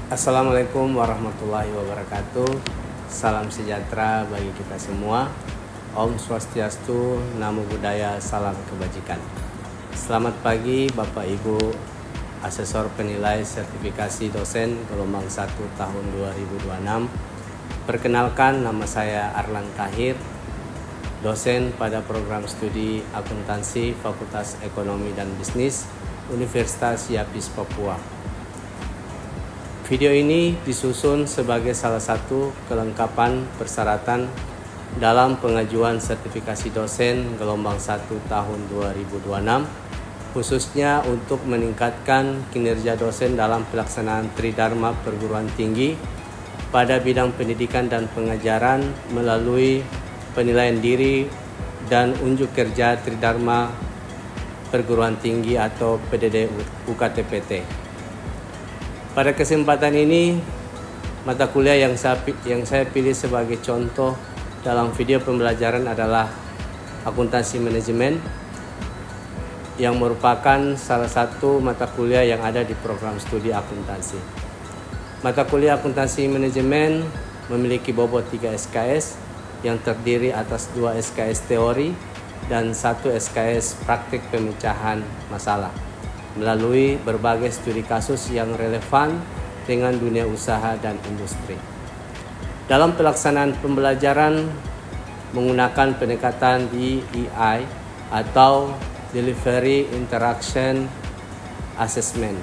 Assalamualaikum warahmatullahi wabarakatuh. Salam sejahtera bagi kita semua. Om Swastiastu, Namo Buddhaya, salam kebajikan. Selamat pagi Bapak Ibu Asesor Penilai Sertifikasi Dosen Gelombang 1 tahun 2026. Perkenalkan, nama saya Arlan Tahir, dosen pada program studi akuntansi Fakultas Ekonomi dan Bisnis Universitas Yapis Papua. Video ini disusun sebagai salah satu kelengkapan persyaratan dalam pengajuan sertifikasi dosen gelombang 1 tahun 2026, khususnya untuk meningkatkan kinerja dosen dalam pelaksanaan Tridharma perguruan tinggi pada bidang pendidikan dan pengajaran melalui penilaian diri dan unjuk kerja Tridharma perguruan tinggi atau PDD UKT-PT. Pada kesempatan ini, mata kuliah yang saya pilih sebagai contoh dalam video pembelajaran adalah akuntansi manajemen, yang merupakan salah satu mata kuliah yang ada di program studi akuntansi. Mata kuliah akuntansi manajemen memiliki bobot 3 SKS yang terdiri atas 2 SKS teori dan 1 SKS praktik pemecahan masalah melalui berbagai studi kasus yang relevan dengan dunia usaha dan industri. Dalam pelaksanaan pembelajaran menggunakan pendekatan DEI atau Delivery Interaction Assessment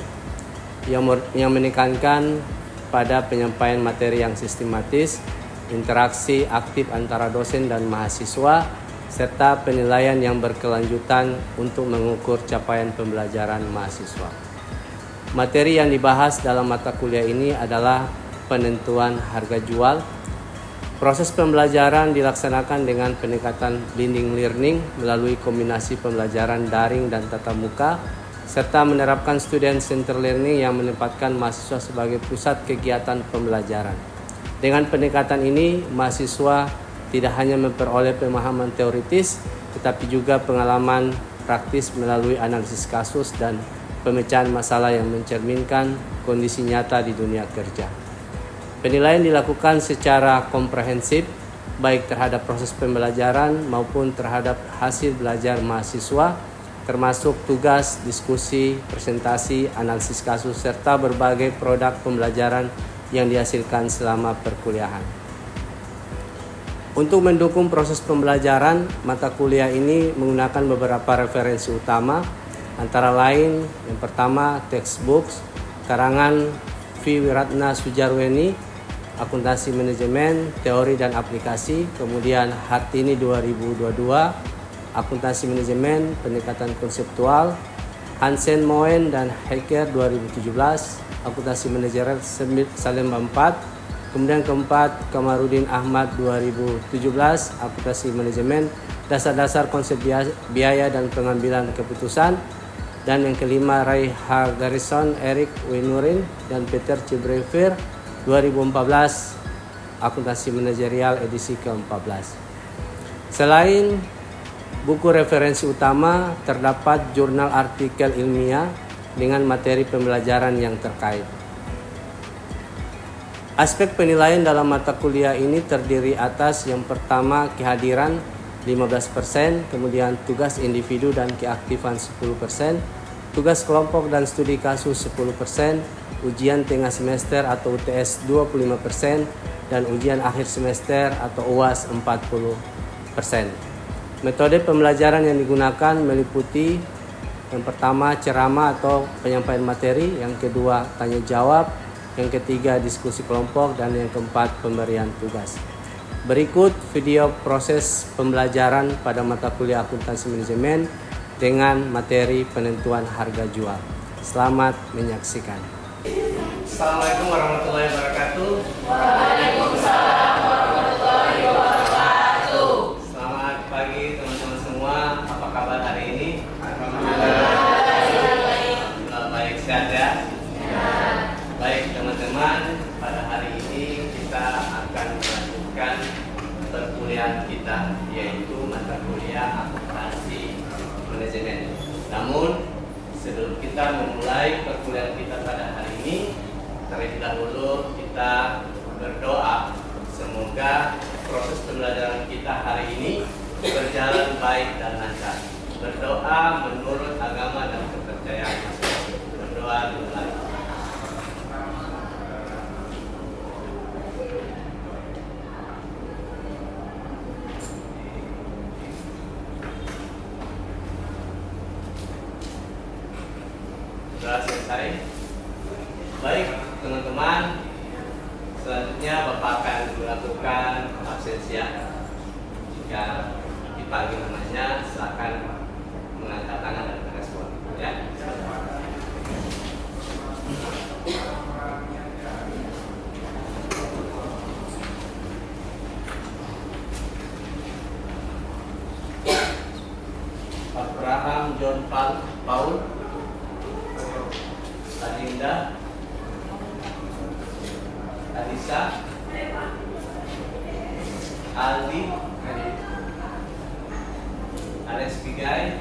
yang menekankan pada penyampaian materi yang sistematis, interaksi aktif antara dosen dan mahasiswa, serta penilaian yang berkelanjutan untuk mengukur capaian pembelajaran mahasiswa. Materi yang dibahas dalam mata kuliah ini adalah penentuan harga jual. Proses pembelajaran dilaksanakan dengan pendekatan blended learning melalui kombinasi pembelajaran daring dan tatap muka, serta menerapkan student center learning yang menempatkan mahasiswa sebagai pusat kegiatan pembelajaran. Dengan pendekatan ini, mahasiswa tidak hanya memperoleh pemahaman teoritis, tetapi juga pengalaman praktis melalui analisis kasus dan pemecahan masalah yang mencerminkan kondisi nyata di dunia kerja. Penilaian dilakukan secara komprehensif, baik terhadap proses pembelajaran maupun terhadap hasil belajar mahasiswa, termasuk tugas, diskusi, presentasi, analisis kasus, serta berbagai produk pembelajaran yang dihasilkan selama perkuliahan. Untuk mendukung proses pembelajaran, mata kuliah ini menggunakan beberapa referensi utama, antara lain yang pertama textbooks karangan V. Wiratna Sujarweni, Akuntansi Manajemen, Teori dan Aplikasi, kemudian Hartini 2022, Akuntansi Manajemen, Pendekatan Konseptual, Hansen Moen dan Hecker 2017, Akuntansi Manajerial Salemba 4, kemudian keempat, Kamarudin Ahmad 2017, Akuntansi Manajemen, Dasar-dasar Konsep Biaya dan Pengambilan Keputusan. Dan yang kelima, Ray H. Garrison, Eric Winurin, dan Peter Cibrevir 2014, Akuntansi Manajerial edisi ke-14. Selain buku referensi utama, terdapat jurnal artikel ilmiah dengan materi pembelajaran yang terkait. Aspek penilaian dalam mata kuliah ini terdiri atas yang pertama kehadiran 15%, kemudian tugas individu dan keaktifan 10%, tugas kelompok dan studi kasus 10%, ujian tengah semester atau UTS 25%, dan ujian akhir semester atau UAS 40%. Metode pembelajaran yang digunakan meliputi yang pertama ceramah atau penyampaian materi, yang kedua tanya jawab, yang ketiga diskusi kelompok, dan yang keempat pemberian tugas. Berikut video proses pembelajaran pada mata kuliah akuntansi manajemen dengan materi penentuan harga jual. Selamat menyaksikan. Assalamualaikum warahmatullahi wabarakatuh. Waalaikumsalam warahmatullahi wabarakatuh. Selamat pagi teman-teman semua. Apa kabar hari ini? Alhamdulillah baik, sehat ya? Baik teman-teman, pada hari ini kita akan melanjutkan perkuliahan kita, yaitu mata kuliah akuntansi manajemen. Namun sebelum kita memulai perkuliahan kita pada hari ini, terlebih dahulu kita berdoa semoga proses pembelajaran kita hari ini berjalan baik dan lancar. Berdoa menurut agama dan kepercayaan masing-masing. Berdoa dimulai. Sudah selesai. Baik teman-teman, selanjutnya Bapak akan melakukan absensia. Jika dipanggil namanya, silakan mengangkat tangan dan merespon. Ya. Abraham John Paul, Adinda, Alisa, Aldi, Alex Pigai,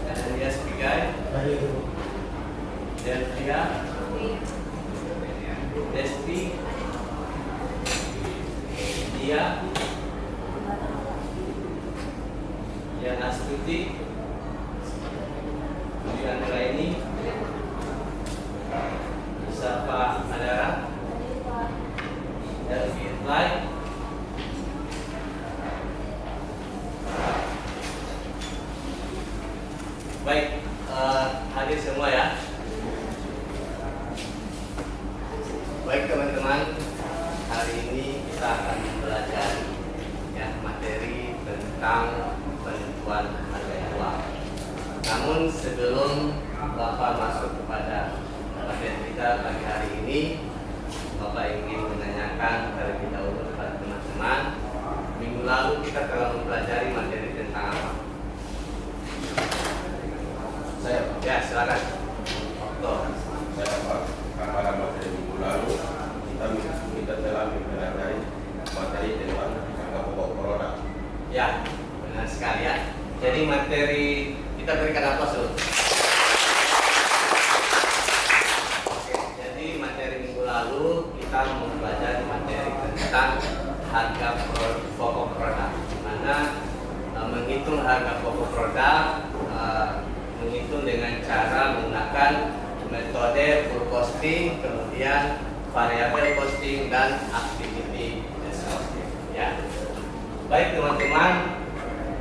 Elias Pigai, Delvia, Desti, Dia, Yan Astuti, Dian Raini, Safa Adara, Elvi Lai, baik, hadir semua ya. Baik teman-teman, hari ini kita akan belajar ya materi tentang penentuan harga jual. Namun sebelum Bapak masuk kepada materi kita pagi hari ini, Bapak ingin menanyakan terlebih dahulu kepada teman-teman, minggu lalu kita telah mempelajari materi tentang apa? Saya, ya silakan. Saya Pak, pada materi minggu lalu kita telah mempelajari materi tentang harga pokok produk. Ya, benar sekali ya. Jadi materi kita berikan aplaus dulu. Oke, jadi materi minggu lalu kita mempelajari materi tentang harga pokok produk, di mana menghitung harga pokok produk menghitung dengan cara menggunakan metode full costing, kemudian variable costing dan activity based costing. Ya, baik teman-teman,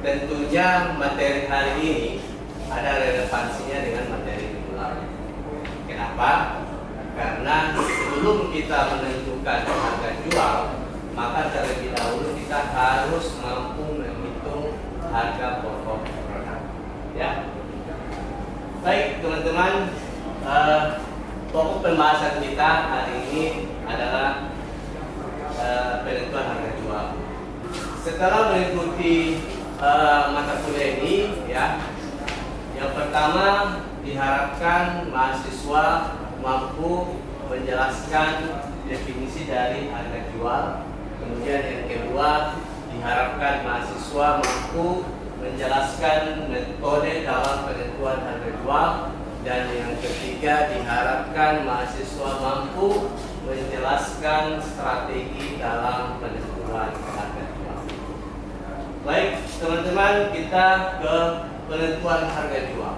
tentunya materi hari ini ada relevansinya dengan materi minggu lalu. Kenapa? Karena sebelum kita menentukan harga jual, maka terlebih dahulu kita harus mampu menghitung harga pokok produk. Ya. Baik teman-teman, pokok pembahasan kita hari ini adalah penentuan harga jual. Setelah mengikuti mata kuliah ini, ya, yang pertama diharapkan mahasiswa mampu menjelaskan definisi dari harga jual. Kemudian yang kedua diharapkan mahasiswa mampu menjelaskan metode dalam penentuan harga jual, dan yang ketiga diharapkan mahasiswa mampu menjelaskan strategi dalam penentuan harga jual. Baik teman-teman, kita ke penentuan harga jual.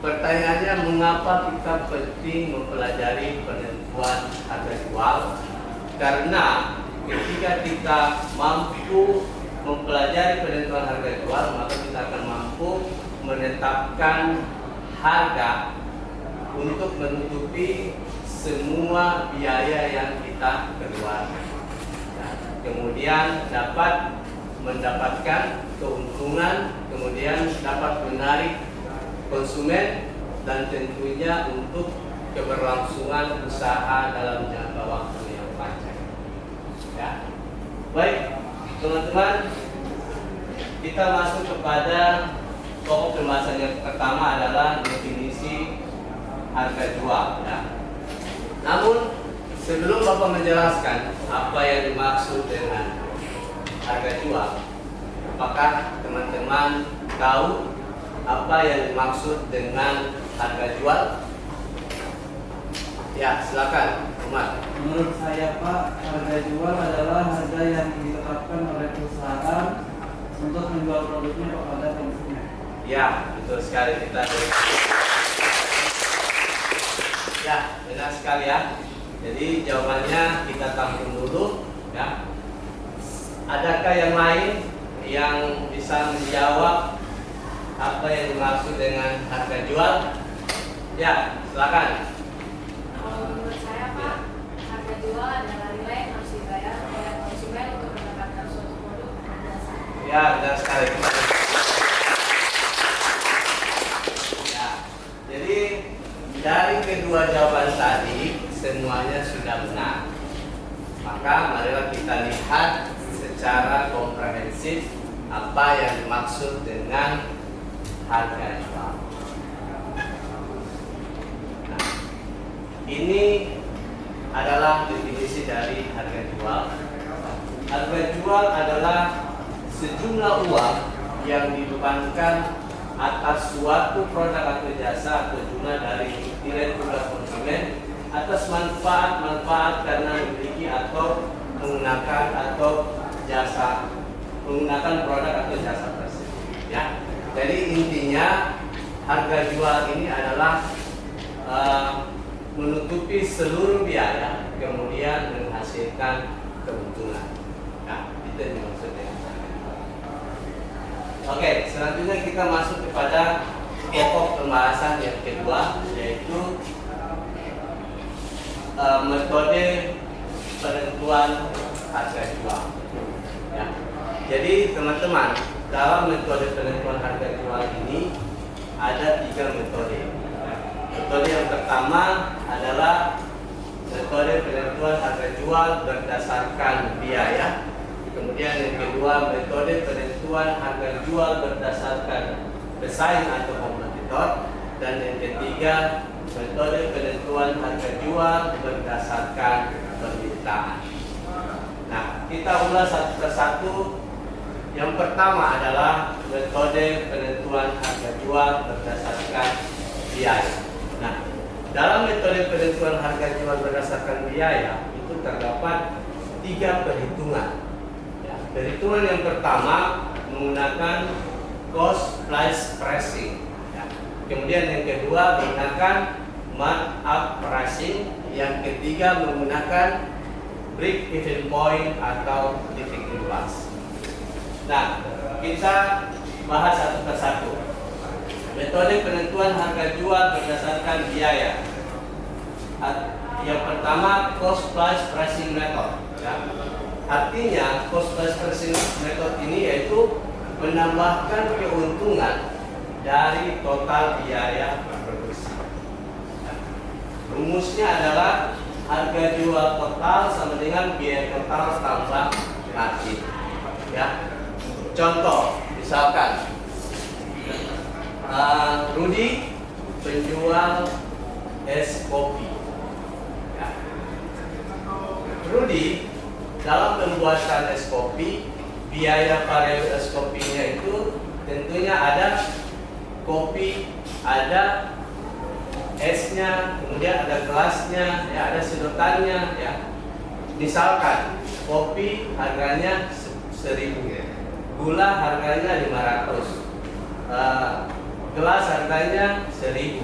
Pertanyaannya, mengapa kita penting mempelajari penentuan harga jual? Karena ketika kita mampu mempelajari penentuan harga jual, maka kita akan mampu menetapkan harga untuk menutupi semua biaya yang kita keluarkan. Nah, kemudian dapat mendapatkan keuntungan, kemudian dapat menarik konsumen, dan tentunya untuk keberlangsungan usaha dalam jangka waktu yang panjang. Ya. Baik teman-teman, kita masuk kepada pokok pembahasan yang pertama adalah definisi harga jual. Ya. Namun sebelum Bapak menjelaskan apa yang dimaksud dengan harga jual, apakah teman-teman tahu apa yang dimaksud dengan harga jual? Ya, silakan, Umar. Menurut saya Pak, harga jual adalah harga yang ditetapkan oleh perusahaan untuk menjual produknya kepada konsumen. Ya, betul sekali kita. Ya, benar sekali ya. Jadi jawabannya kita tampung dulu ya. Adakah yang lain yang bisa menjawab apa yang dimaksud dengan harga jual? Ya, silakan. Kalau menurut saya Pak, harga jual adalah nilai yang harus dibayar oleh konsumen untuk mendapatkan suatu produk pada dasar. Ya, benar sekali. Ya, jadi dari kedua jawaban tadi semuanya sudah benar. Maka marilah kita lihat secara komprehensif apa yang dimaksud dengan harga jual. Nah, ini adalah definisi dari harga jual. Harga jual adalah sejumlah uang yang dibebankan atas suatu produk atau jasa atau jumlah dari nilai tukar konsumen atas manfaat karena memiliki atau menggunakan produk atau jasa tersebut. Ya, jadi intinya harga jual ini adalah menutupi seluruh biaya kemudian menghasilkan keuntungan. Nah, itu yang maksudnya. Oke, selanjutnya kita masuk kepada pokok pembahasan yang kedua, yaitu metode penentuan harga jual. Ya. Jadi teman-teman, dalam metode penentuan harga jual ini ada 3 metode. Metode yang pertama adalah metode penentuan harga jual berdasarkan biaya. Kemudian yang kedua, metode penentuan harga jual berdasarkan pesaing atau kompetitor. Dan yang ketiga, metode penentuan harga jual berdasarkan permintaan. Nah, kita ulas satu persatu. Yang pertama adalah metode penentuan harga jual berdasarkan biaya. Nah, dalam metode penentuan harga jual berdasarkan biaya itu terdapat 3 perhitungan. Ya, perhitungan yang pertama menggunakan cost price pricing. Ya. Kemudian yang kedua menggunakan markup pricing. Yang ketiga menggunakan break even point atau titik imbas. Nah, kita bahas satu persatu. Metode penentuan harga jual berdasarkan biaya. Yang pertama, cost price pricing method. Ya. Artinya, cost price pricing method ini yaitu menambahkan keuntungan dari total biaya produksi. Rumusnya adalah harga jual total sama dengan biaya total tambah margin. Ya. Contoh, misalkan Rudy penjual es kopi. Ya. Rudy dalam pembuatan es kopi, biaya variabel es kopinya itu tentunya ada kopi, ada esnya, kemudian ada gelasnya, ya, ada sedotannya. Ya. Misalkan kopi harganya 1.000, gula harganya 500. Gelas harganya 1.000,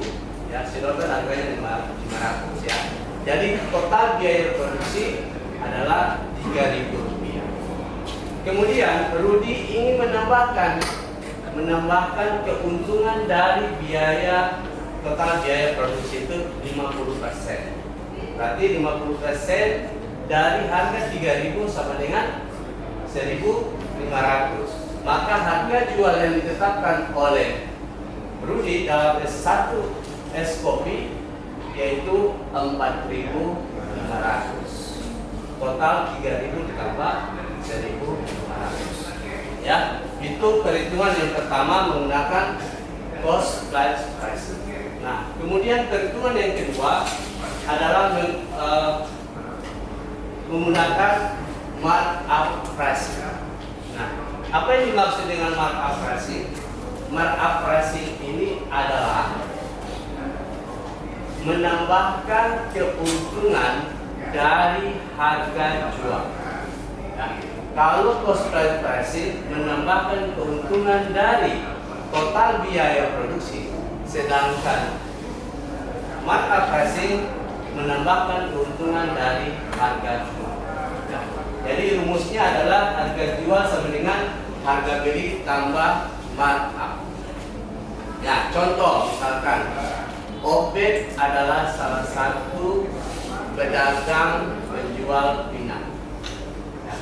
ya, sedotan harganya 500 ya. Jadi total biaya produksi adalah 3.000 rupiah. Kemudian Rudy ingin menambahkan keuntungan dari total biaya produksi itu 50%. Berarti 50% dari harga 3.000 sama dengan 1.500. Maka harga jual yang ditetapkan oleh Rudy dalam satu es kopi yaitu 4.500. Total 3.000 ditambah 1.500. Ya, itu perhitungan yang pertama menggunakan cost price pricing. Nah, kemudian perhitungan yang kedua adalah menggunakan markup pricing. Nah, apa yang dimaksud dengan markup pricing? Markup pricing ini adalah menambahkan keuntungan dari harga jual. Ya. Kalau cost price pricing menambahkan keuntungan dari total biaya produksi, sedangkan markup pricing menambahkan keuntungan dari harga jual. Ya. Jadi rumusnya adalah harga jual sama dengan harga beli tambah markup. Ya, contoh misalkan Obed adalah salah satu pedagang penjual pinang. Ya.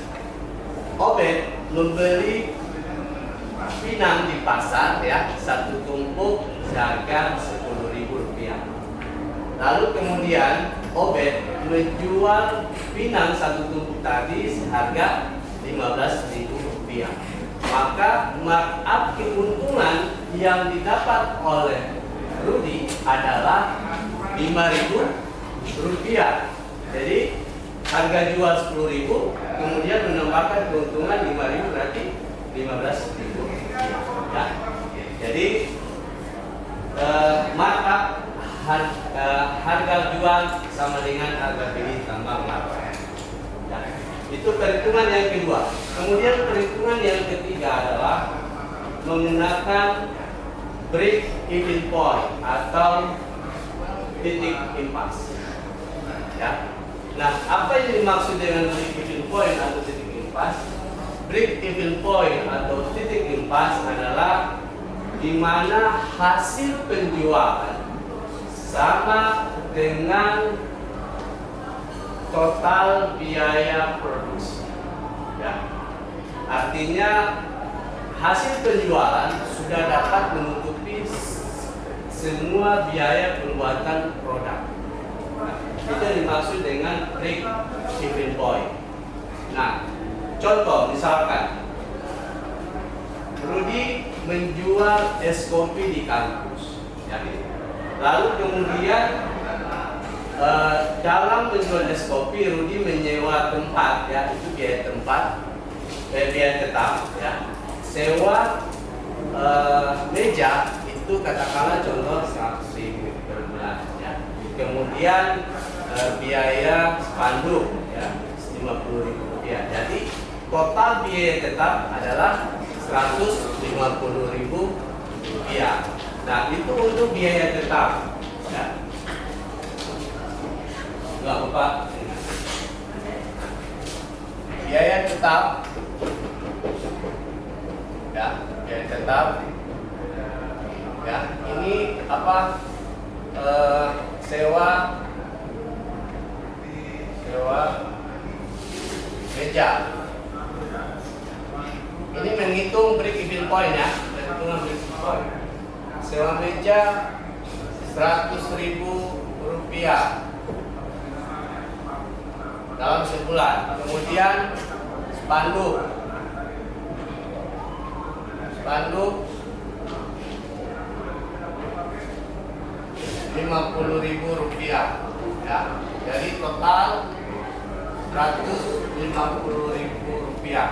Obed membeli pinang di pasar, ya, satu tumpuk seharga Rp10.000. Lalu kemudian Obed menjual pinang satu tumpuk tadi seharga Rp15.000. Maka markup keuntungan yang didapat oleh Rudy adalah Rp5.000. Jadi harga jual Rp10.000, kemudian menambahkan keuntungan Rp5.000, berarti Rp15.000. Ya. Jadi markup harga jual sama dengan harga beli tambah markup. Ya. Itu perhitungan yang kedua. Kemudian perhitungan yang ketiga adalah menggunakan break even point atau titik impas. Ya. Nah, apa yang dimaksud dengan break even point atau titik impas? Break even point atau titik impas adalah di mana hasil penjualan sama dengan total biaya produksi. Ya. Artinya hasil penjualan sudah dapat menutupi semua biaya pembuatan produk. Nah, itu dimaksud dengan break even point. Nah, contoh misalkan Rudy menjual es kopi di kampus, ya. Lalu kemudian dalam menjual es kopi, Rudy menyewa tempat, ya, itu biaya tempat, biaya tetap, ya. Sewa meja itu katakanlah contoh 100.000 per bulan, ya. Kemudian biaya spanduk, ya, Rp50.000. Jadi total biaya tetap adalah Rp150.000. Nah, itu untuk biaya tetap, ya. Enggak apa-apa. Biaya tetap, ya, biaya tetap, ya. Ini apa? Sewa meja. Ini menghitung break even point, ya, perhitungan break even point. Sewa meja Rp100.000 dalam sebulan. Kemudian spanduk Rp50.000, ya. Jadi total Rp150.000.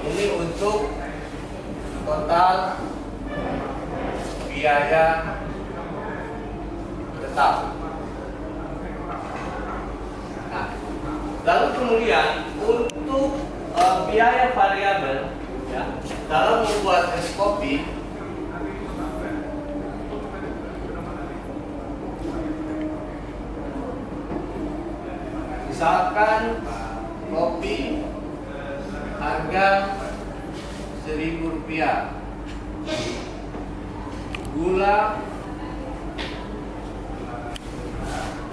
Ini untuk total biaya tetap. Nah, lalu kemudian untuk biaya variabel, ya, dalam membuat es kopi, misalkan kopi harga Rp1.000, gula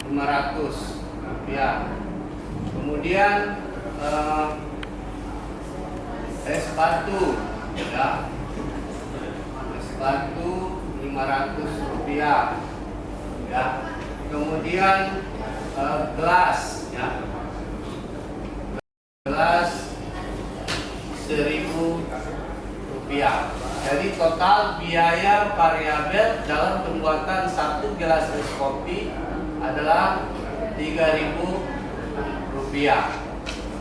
Rp500, kemudian es batu, ya, es batu Rp500, ya. Kemudian gelas, ya, gelas Rp1.000. Jadi total biaya variabel dalam pembuatan satu gelas es kopi adalah Rp3.000.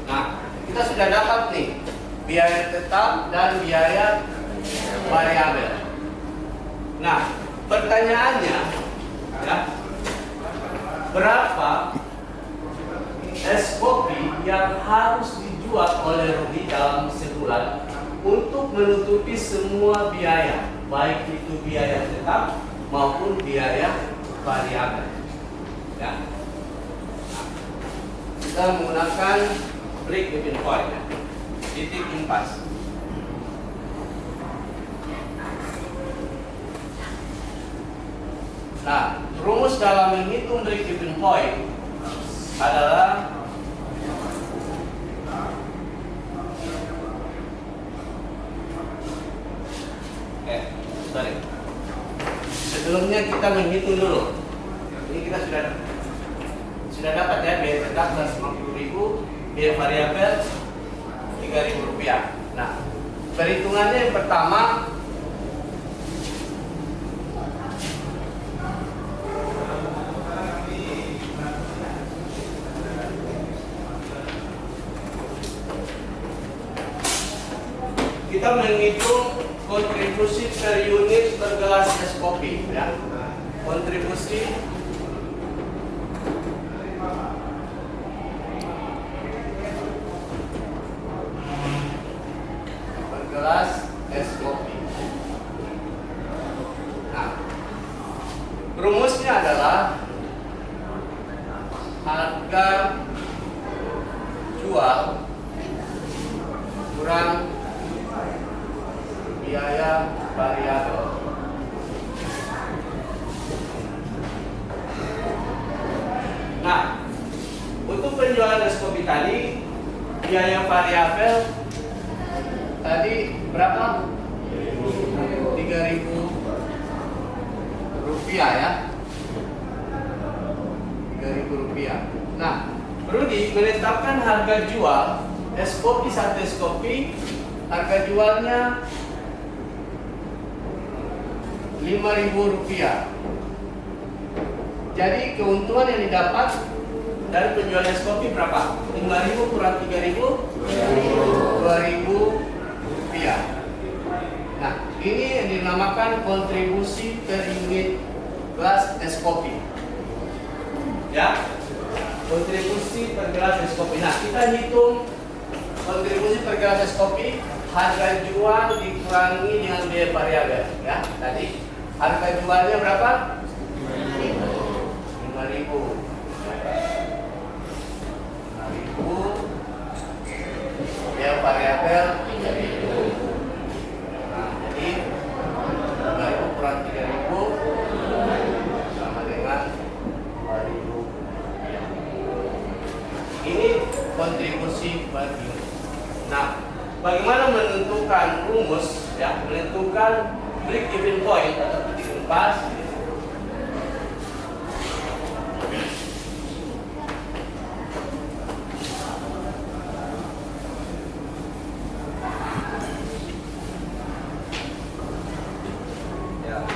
Nah, kita sudah dapat nih biaya tetap dan biaya variabel. Nah, pertanyaannya, ya, berapa es kopi yang harus dijual oleh Rudi dalam sebulan untuk menutupi semua biaya, baik itu biaya tetap maupun biaya variabel. Ya. Kita menggunakan break even point, ya. Titik impas. Nah, rumus dalam menghitung break even point adalah sebelumnya kita menghitung dulu. Ini kita sudah dapat ya, biaya tetap 150.000, biaya variabel 3.000 rupiah. Nah, perhitungannya yang pertama kita menghitung kontribusi per unit per gelas es kopi, ya. Kontribusi per gelas es kopi. Nah, rumusnya adalah harga jual kurang biaya variabel. Nah, untuk penjualan es kopi tadi, biaya variabel tadi berapa? 3.000 rupiah, ya. 3.000 rupiah. Nah, Rudi menetapkan harga jual es kopi, satu es kopi, harga jualnya 5.000 rupiah. Jadi keuntungan yang didapat dari penjualan es kopi berapa? 5.000 kurang 3.000? 2.000 rupiah. Nah, ini yang dinamakan kontribusi per unit gelas es kopi. Ya, kontribusi per gelas es kopi. Nah, kita hitung kontribusi per gelas es kopi, harga jual dikurangi dengan biaya variabel, ya. Tadi harga jualnya berapa? 5.000. 5.000. Biaya variabel 3.000. Nah, jadi 5.000 kurang 3.000 sama dengan 2.000. Ini kontribusi per unit. Nah, bagaimana menentukan rumus, ya, menentukan break even point atau titik impas? Ya.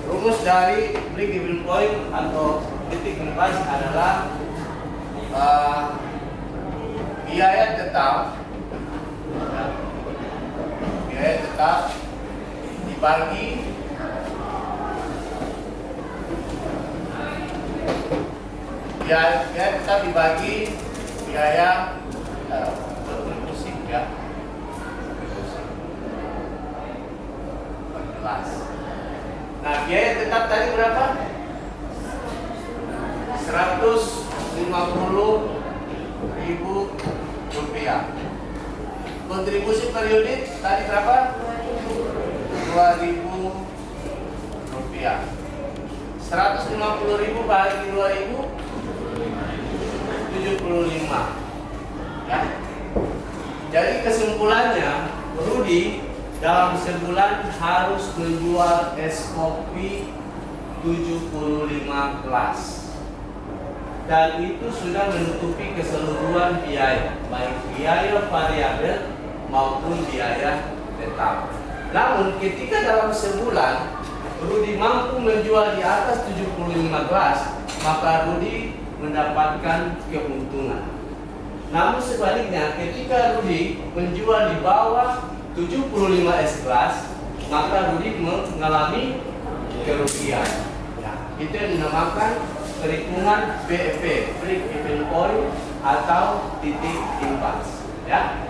Rumus dari break even point atau titik impas adalah biaya tetap, biaya tetap dibagi biaya tetap dibagi biaya kontribusi, ya, kontribusi per gelas. Nah, biaya tetap tadi berapa? 150.000 rupiah. Kontribusi per unit tadi berapa? 2.000 rupiah. 150.000 bagi 2.000, 75. Ya. Jadi kesimpulannya, Rudi dalam sebulan harus menjual es kopi 75 gelas. Dan itu sudah menutupi keseluruhan biaya, baik biaya variabel maupun biaya tetap. Namun ketika dalam sebulan Rudi mampu menjual di atas 75 gelas, maka Rudi mendapatkan keuntungan. Namun sebaliknya, ketika Rudi menjual di bawah 75 es gelas, maka Rudi mengalami kerugian. Ya, itu yang dinamakan perhitungan BEP, break even point atau titik impas. Ya,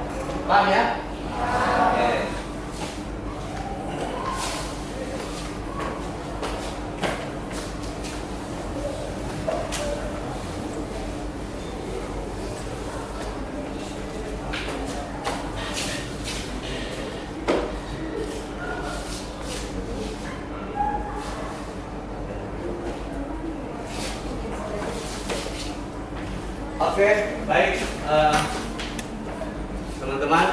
paham ya? Oke. Oke, baik teman-teman.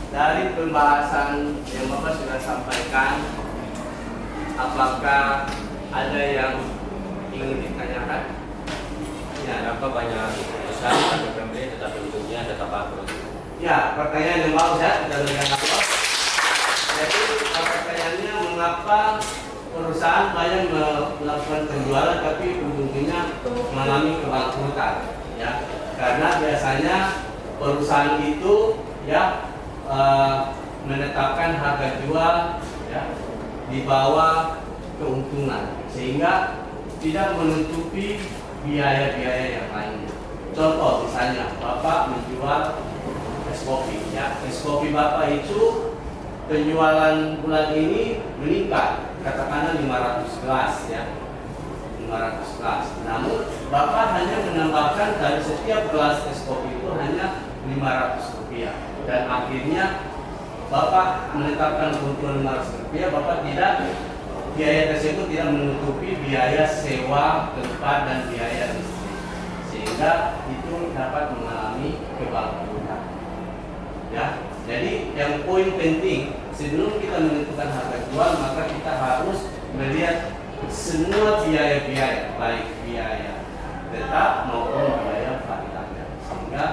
Dari pembahasan yang Bapak sudah sampaikan, apakah ada yang ingin ditanyakan? Ya, Kenapa banyak perusahaan atau pembeli tetapi ujungnya tetap bangkrut? ya, pertanyaan yang bagus ya, kita lihat apa. Jadi pertanyaannya, mengapa perusahaan banyak melakukan penjualan tapi ujungnya mengalami kebangkrutan? Ya, karena biasanya perusahaan itu ya menetapkan harga jual ya di bawah keuntungan sehingga tidak menutupi biaya-biaya yang lainnya. Contoh misalnya Bapak menjual es kopi ya, es kopi Bapak itu penjualan bulan ini meningkat, katakanlah 500 gelas ya, 500 gelas. Namun Bapak hanya menambahkan dari setiap gelas es kopi itu hanya Rp500 dan akhirnya Bapak menetapkan keuntungan Rp500, Bapak tidak, biaya tersebut tidak menutupi biaya sewa tempat dan biaya listrik, sehingga itu dapat mengalami kebangkrutan. Ya, jadi yang poin penting sebelum kita menentukan harga jual, maka kita harus melihat semua biaya-biaya, baik biaya tetap maupun biaya variabel, sehingga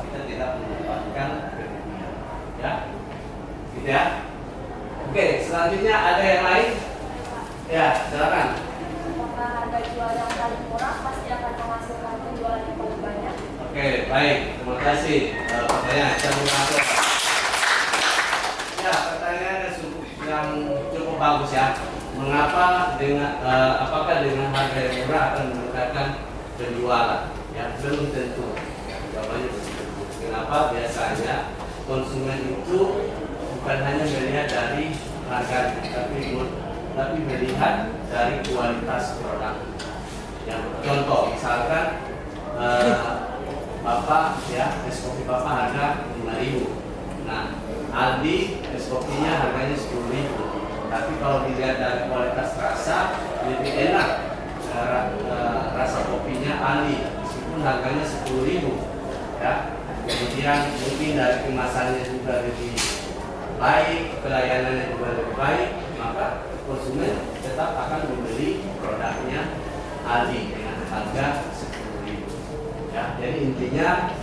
kita tidak mendapatkan kerugian. Ya, gitu ya. Oke, selanjutnya ada yang lain? Ya, silakan. Apakah harga jual yang paling murah pasti akan menghasilkan penjualan yang paling banyak? Oke, baik. Terima kasih. Pertanyaan ya, pertanyaannya yang cukup bagus ya. Mengapa apakah dengan harga yang murah akan meningkatkan penjualan? Ya, belum tentu. Jawabannya belum tentu. Kenapa? Biasanya konsumen itu bukan hanya melihat dari harga, tapi melihat dari kualitas produk. Yang contoh, misalkan Bapak ya, es kopi Bapak harga 5.000. Nah, Aldi es kopinya harganya 10.000. Tapi kalau dilihat dari kualitas rasa, lebih enak rasa kopinya Aldi, meskipun harganya 10.000. Ya. Kemudian mungkin dari kemasannya juga lebih baik, pelayanannya juga lebih baik, maka konsumen tetap akan membeli produknya Aldi dengan harga 10.000. Ya, jadi intinya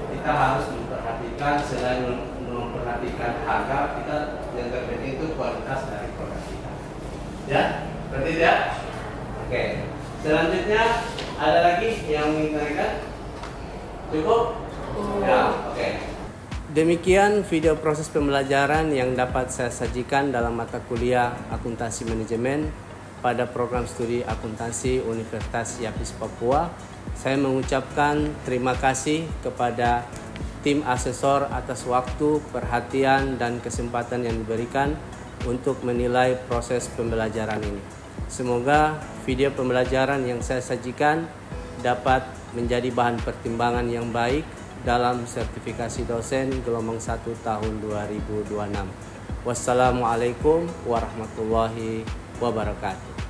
kita harus memperhatikan, selain memperhatikan harga, kita yang terpenting itu kualitas dari produk kita. Ya, berarti ya. Oke. Selanjutnya ada lagi yang ingin tanyakan? Cukup? Ya, oke. Demikian video proses pembelajaran yang dapat saya sajikan dalam mata kuliah Akuntansi Manajemen pada program studi Akuntansi Universitas Yapis Papua. Saya mengucapkan terima kasih kepada tim asesor atas waktu, perhatian, dan kesempatan yang diberikan untuk menilai proses pembelajaran ini. Semoga video pembelajaran yang saya sajikan dapat menjadi bahan pertimbangan yang baik dalam sertifikasi dosen gelombang 1 tahun 2026. Wassalamualaikum warahmatullahi wabarakatuh.